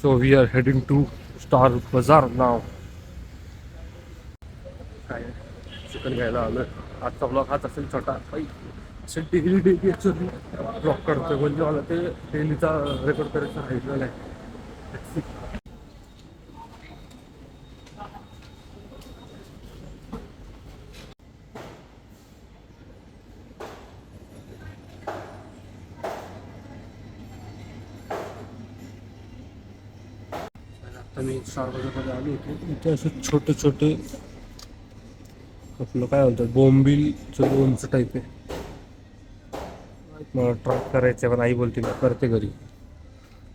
So we are heading to Star Bazaar now. काय chicken घ्यायला आलोय. आजचा ब्लॉग हाच असेल छोटा. असे डेली ॲक्च्युअली ब्लॉग करतोय म्हणजे मला ते डेलीचा रेकॉर्ड करायचं राहिलेलं आहे. आता मी स्टार बाजारमध्ये आलो होतो. इथे असे छोटे छोटे आपलं काय म्हणतात बोंबीलचं लोणचं टाईप आहे. मला ट्राय करायचं पण आई बोलते मी करते घरी.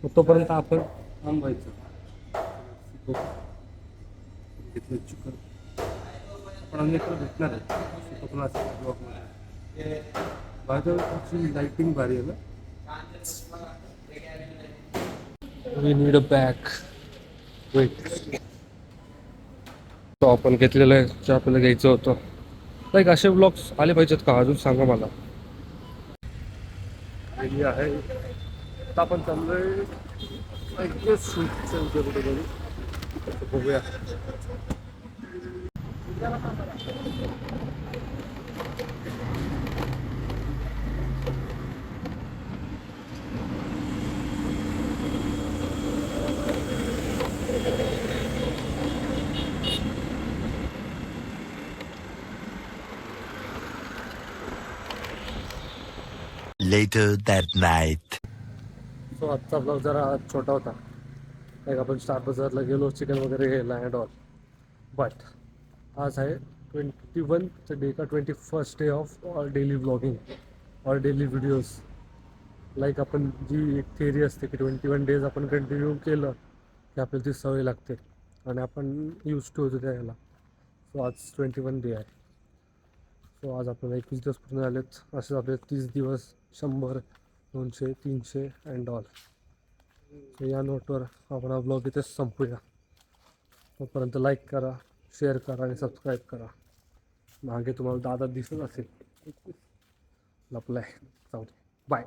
मग तोपर्यंत आपण थांबायचं. घेतलं चिकन पण आम्ही इकडे भेटणार आहे कोकणाच्या ब्लॉकमध्ये. बाजूची लाईटिंग भारी आहे ना. We need a bag. Wait. तो आपण घेतलेलं आहे जे आपल्याला घ्यायचं होतं. लाईक असे ब्लॉग्स आले पाहिजेत का अजून सांगा मला. आहे आता आपण चाललोय बघूया. Later that night. सो आजचा ब्लॉग जरा छोटा होता. लाईक आपण स्टार बाजारला गेलो चिकन वगैरे घ्यायला अँड ऑल. बट आज आहे 21th डे का 21st day of all daily blogging और डेली व्हिडिओज. लाईक आपण जी एक थिअरी असते की 21 डेज आपण कंटिन्यू केलं की आपल्याला ती सवय लागते आणि आपण यूज टू होतो त्याला. सो आज 21 डे आहे. सो आज आपल्याला 21 दिवस पूर्ण झालेत. असे आपले 30 दिवस 100 200 300 अँड ऑल. सो या नोटवर आपण हा ब्लॉग इथेच संपूया. तोपर्यंत लाईक करा, शेअर करा आणि सबस्क्राईब करा. मागे तुम्हाला दादा दिसत असेल लपलाय. जाऊ दे. बाय.